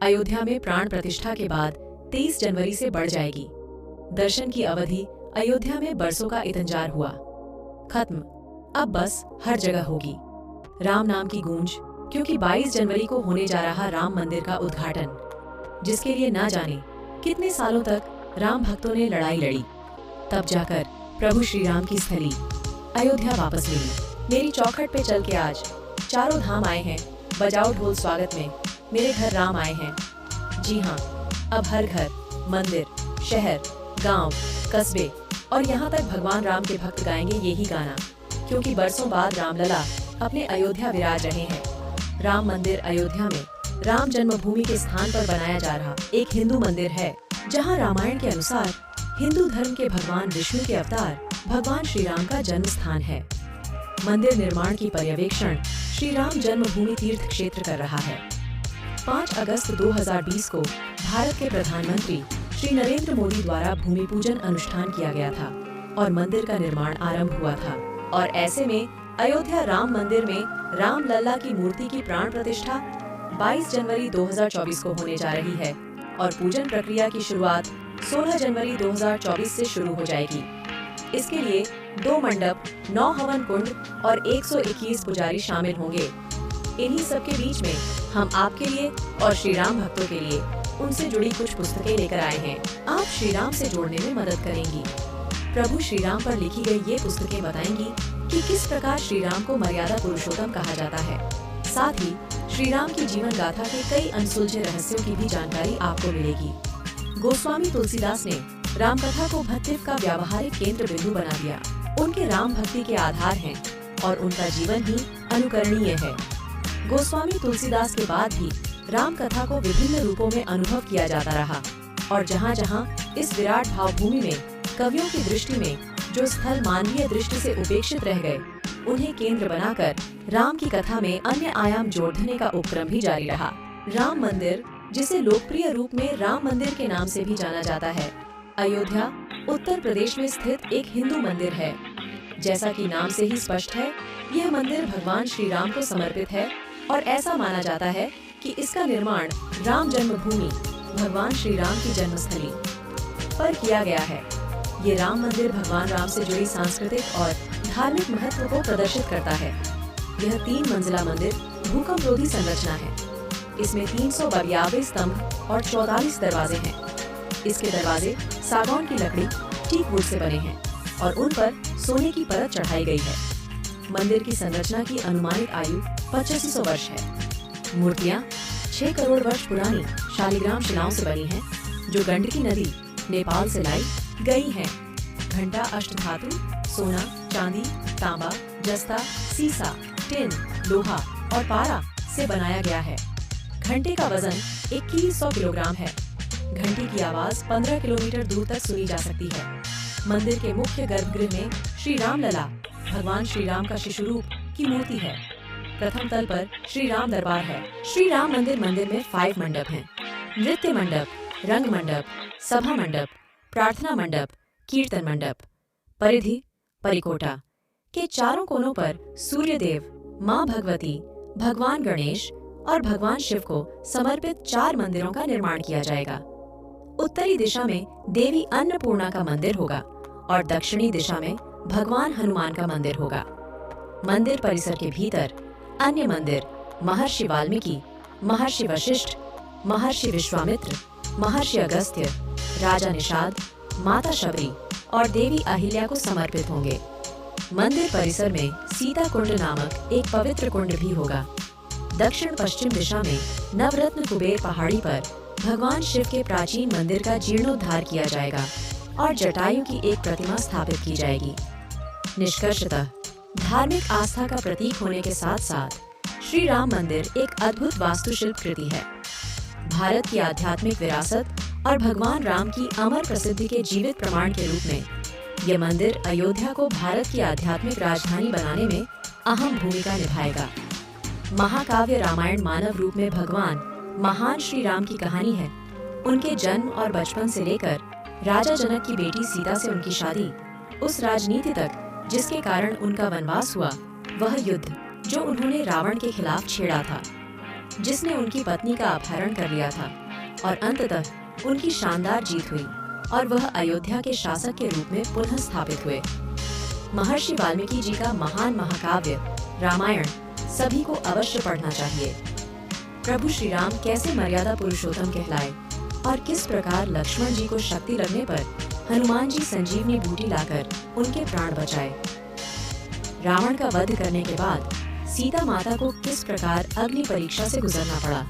अयोध्या में प्राण प्रतिष्ठा के बाद 23 जनवरी से बढ़ जाएगी। दर्शन की अवधि अयोध्या में बरसों का इंतजार हुआ, खत्म अब बस हर जगह होगी राम नाम की गूंज, क्योंकि 22 जनवरी को होने जा रहा राम मंदिर का उद्घाटन, जिसके लिए ना जाने कितने सालों तक राम भक्तों ने लड़ाई लड़ी, तब जाकर प्रभु श्री राम की स्थली अयोध्या वापस मिली। मेरी चौखट पे चल के आज चारों धाम आए हैं, बजाओ ढोल स्वागत में, मेरे घर राम आए हैं। जी हाँ, अब हर घर, मंदिर, शहर, गांव, कस्बे और यहाँ तक भगवान राम के भक्त गाएंगे यही गाना, क्योंकि बरसों बाद रामलला अपने अयोध्या विराज रहे हैं। राम मंदिर अयोध्या में राम जन्मभूमि के स्थान पर बनाया जा रहा एक हिंदू मंदिर है, जहाँ रामायण के अनुसार हिंदू धर्म के भगवान विष्णु के अवतार भगवान श्री राम का जन्म स्थान है। मंदिर निर्माण की पर्यवेक्षण श्री राम जन्मभूमि तीर्थ क्षेत्र कर रहा है। 5 अगस्त 2020 को भारत के प्रधानमंत्री श्री नरेंद्र मोदी द्वारा भूमि पूजन अनुष्ठान किया गया था और मंदिर का निर्माण आरंभ हुआ था। और ऐसे में अयोध्या राम मंदिर में राम लल्ला की मूर्ति की प्राण प्रतिष्ठा 22 जनवरी 2024 को होने जा रही है और पूजन प्रक्रिया की शुरुआत 16 जनवरी 2024 से शुरू हो जाएगी। इसके लिए 2 मंडप, 9 हवन कुंड और 121 पुजारी शामिल होंगे। इन्हीं सब के बीच में हम आपके लिए और श्री राम भक्तों के लिए उनसे जुड़ी कुछ पुस्तकें लेकर आए हैं। आप श्री राम से जोड़ने में मदद करेंगी। प्रभु श्री राम पर लिखी गई ये पुस्तकें बताएंगी कि किस प्रकार श्री राम को मर्यादा पुरुषोत्तम कहा जाता है। साथ ही श्री राम की जीवन गाथा के कई अनसुलझे रहस्यों की भी जानकारी आपको मिलेगी। गोस्वामी तुलसीदास ने राम कथा को भक्तिव का व्यावहारिक केंद्र बिंदु बना दिया। उनके राम भक्ति के आधार हैं और उनका जीवन ही अनुकरणीय है। गोस्वामी तुलसीदास के बाद भी राम कथा को विभिन्न रूपों में अनुभव किया जाता रहा और जहाँ जहाँ इस विराट भावभूमि में कवियों की दृष्टि में जो स्थल मानवीय दृष्टि से उपेक्षित रह गए, उन्हें केंद्र बनाकर राम की कथा में अन्य आयाम जोड़ने का उपक्रम भी जारी रहा। राम मंदिर, जिसे लोकप्रिय रूप में राम मंदिर के नाम से भी जाना जाता है, अयोध्या उत्तर प्रदेश में स्थित एक हिंदू मंदिर है। जैसा कि नाम से ही स्पष्ट है, यह मंदिर भगवान श्री राम को समर्पित है और ऐसा माना जाता है कि इसका निर्माण राम जन्मभूमि भगवान श्री राम की जन्मस्थली पर किया गया है। ये राम मंदिर भगवान राम से जुड़ी सांस्कृतिक और धार्मिक महत्व को प्रदर्शित करता है। यह 3 मंजिला मंदिर भूकंप रोधी संरचना है। इसमें 392 स्तंभ और 44 दरवाजे हैं। इसके दरवाजे सागौन की लकड़ी टीक वुड से बने हैं और उन पर सोने की परत चढ़ाई गई है। मंदिर की संरचना की अनुमानित आयु 2500 वर्ष है। मूर्तियाँ 6 करोड़ वर्ष पुरानी शालिग्राम शिलाओं से बनी हैं, जो गंडकी नदी नेपाल से लाई गई हैं। घंटा अष्टधातु, सोना, चांदी, तांबा, जस्ता, सीसा, टिन, लोहा और पारा से बनाया गया है। घंटे का वजन 2100 किलोग्राम है। घंटी की आवाज 15 किलोमीटर दूर तक सुनी जा सकती है। मंदिर के मुख्य गर्भगृह में श्री राम लला भगवान श्री राम का शिशु रूप की मूर्ति है। प्रथम तल पर श्री राम दरबार है। श्री राम मंदिर में 5 मंडप हैं: नृत्य मंडप, रंग मंडप, सभा मंडप, प्रार्थना मंडप, कीर्तन मंडप। परिधि परिकोटा के चारों कोनों पर सूर्य देव, माँ भगवती, भगवान गणेश और भगवान शिव को समर्पित 4 मंदिरों का निर्माण किया जाएगा। उत्तरी दिशा में देवी अन्नपूर्णा का मंदिर होगा और दक्षिणी दिशा में भगवान हनुमान का मंदिर होगा। मंदिर परिसर के भीतर अन्य मंदिर महर्षि वाल्मीकि, महर्षि वशिष्ठ, महर्षि विश्वामित्र, महर्षि अगस्त्य, राजा निषाद, माता शबरी और देवी अहिल्या को समर्पित होंगे। मंदिर परिसर में सीता कुंड नामक एक पवित्र कुंड भी होगा। दक्षिण पश्चिम दिशा में नवरत्न कुबेर पहाड़ी पर भगवान शिव के प्राचीन मंदिर का जीर्णोद्धार किया जाएगा और जटायु की एक प्रतिमा स्थापित की जाएगी। निष्कर्षतः धार्मिक आस्था का प्रतीक होने के साथ साथ श्री राम मंदिर एक अद्भुत वास्तुशिल्प कृति है। भारत की आध्यात्मिक विरासत और भगवान राम की अमर प्रसिद्धि के जीवित प्रमाण के रूप में यह मंदिर अयोध्या को भारत की आध्यात्मिक राजधानी बनाने में अहम भूमिका निभाएगा। महाकाव्य रामायण मानव रूप में भगवान महान श्री राम की कहानी है। उनके जन्म और बचपन से लेकर राजा जनक की बेटी सीता से उनकी शादी, उस राजनीति तक जिसके कारण उनका वनवास हुआ, वह युद्ध जो उन्होंने रावण के खिलाफ छेड़ा था, जिसने उनकी पत्नी का अपहरण कर लिया था, और अंततः उनकी शानदार जीत हुई और वह अयोध्या के शासक के रूप में पुनः स्थापित हुए। महर्षि वाल्मीकि जी का महान महाकाव्य रामायण सभी को अवश्य पढ़ना चाहिए। प्रभु श्री राम कैसे मर्यादा पुरुषोत्तम कहलाए और किस प्रकार लक्ष्मण जी को शक्ति लगने पर हनुमान जी संजीवनी बूटी लाकर उनके प्राण बचाए। रावण का वध करने के बाद सीता माता को किस प्रकार अग्नि परीक्षा से गुजरना पड़ा।